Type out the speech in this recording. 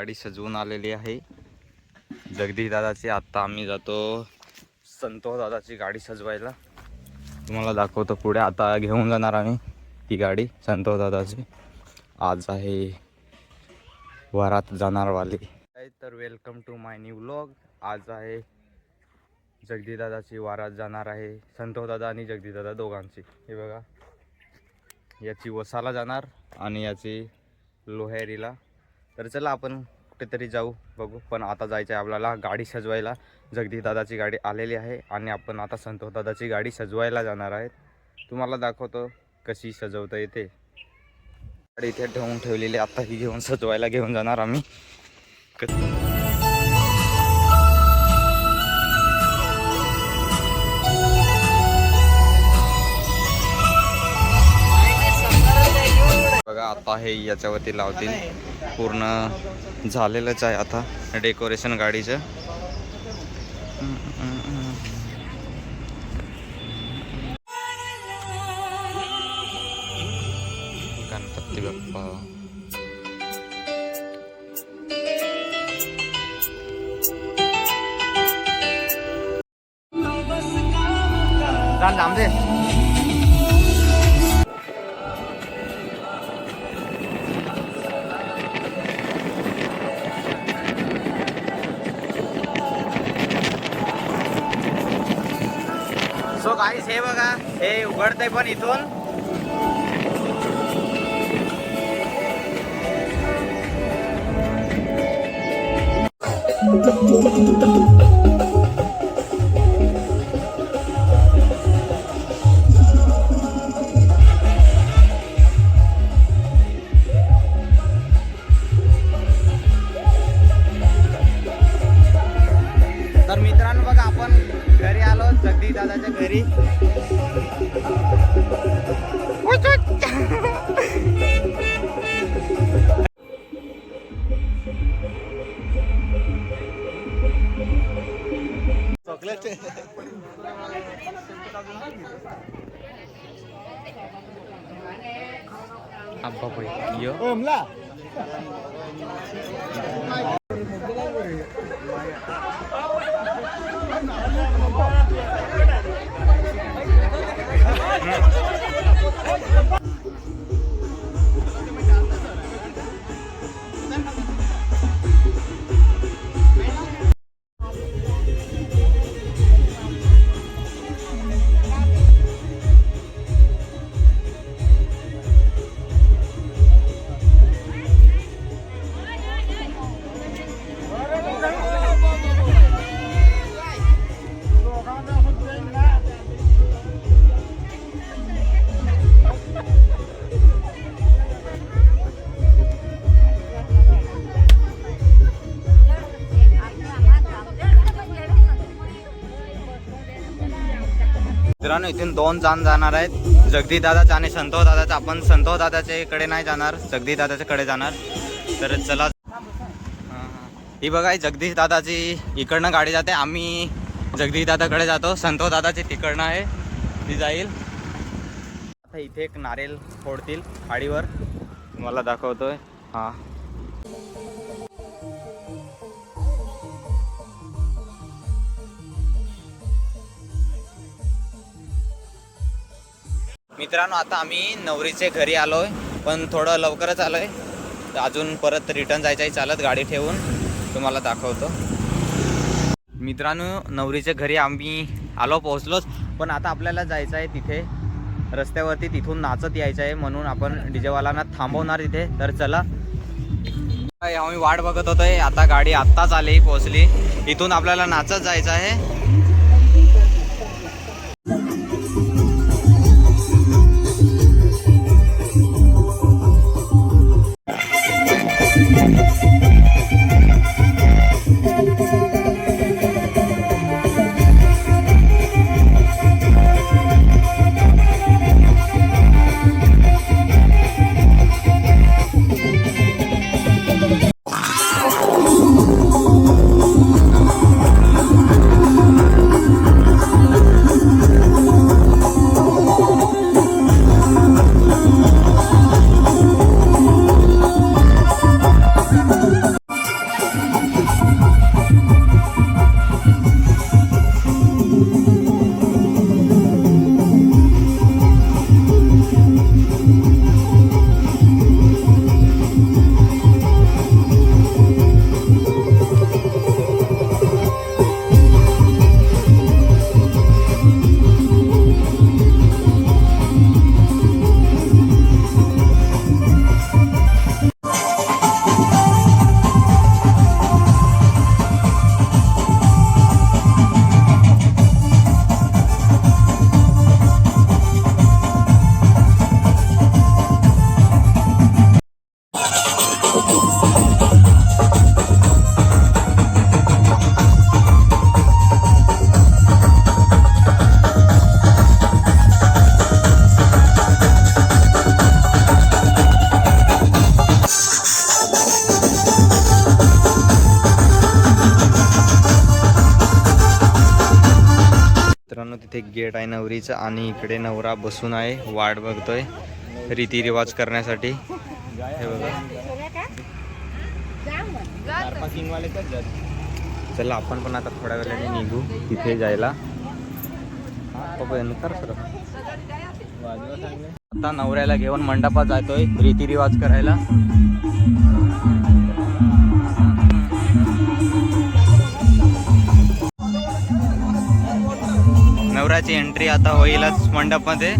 गाडी सजवून आलेली आहे जगदीश दादाची। आता आम्ही जातो संतोष दादाची गाडी सजवायला, तुम्हाला दाखवतो पुढे। आता घेऊन जाणार आम्ही ती गाडी संतोष दादाची। आज आहे वरात जाणारवाली। तर welcome to my new vlog. आज आहे जगदीश दादाची वरात जाणार आहे, संतोष दादा आणि जगदीश दादा दोघांची। हे बघा, याची वसाला जाणार आणि याची लोहेरीला। तर चला आपण कुठेतरी जाऊ बघू, पण आता जायचं आहे आपल्याला गाडी सजवायला। जगदीश दादाची गाडी आलेली आहे आणि आपण आता संतोष दादाची गाडी सजवायला जाणार आहेत। तुम्हाला दाखवतो कशी सजवता येते। गाडी इथे ठेवून ठेवलेली, आता ही घेऊन सजवायला घेऊन जाणार आम्ही। बघा आता हे याच्यावरती लावतील, पूर्ण झालेलंच आहे आता डेकोरेशन गाडीचं। गणपती बाप्पा जाम दे। सो गाईस हे बघा, हे उघडतंय पण इथून। तर मित्रांनो बघा, आपण घरी आलो जगदीश दादाच्या घरी। चॉकलेट अब्बा भाई यो ओमला मित्रांनो, इथून दोन जण जाणार आहेत, जगदीश दादाचा आणि संतोष दादाचा। आपण संतोष दादाच्या कडे नाही जाणार, जगदीश दादाच्या कडे जाणार। तर चला, ही बघा जगदीश दादाची इकडनं गाडी जाते, आम्ही जगदीश दादाकडे जातो। संतोष दादाची तिकडनं आहे, ती जाईल। आता इथे एक नारळ फोडतील गाडीवर, मला दाखवतोय। हा मित्रांनो, आता आम्ही नवरीचे घरी आलोय, पण थोडं लवकरच आलोय। अजून परत रिटर्न जायचं आहे चालत, गाडी ठेवून तुम्हाला दाखवतो। मित्रांनो, नवरीच्या घरी आम्ही पोहोचलोच, पण आता आपल्याला जायचं आहे तिथे रस्त्यावरती, तिथून नाचत यायचं आहे, म्हणून आपण डीजेवाल्यांना थांबवणार तिथे। तर चला, आम्ही वाट बघत होतोय, आता गाडी आत्ताच आली, पोहोचली। इथून आपल्याला नाचत जायचं आहे। इथे गेट आहे नवरीचा आणि इकडे नवरा बसून आहे, वाट बघतोय रीतिरिवाज करण्यासाठी. हे बघा. चला आपण पण आता थोड्या वेळाने निघू तिथे जायला. आता नवऱ्याला घेऊन मंडपात जातोय रीतिरिवाज करायला. नवऱ्याची एंट्री आता होईलच मंडपमध्ये.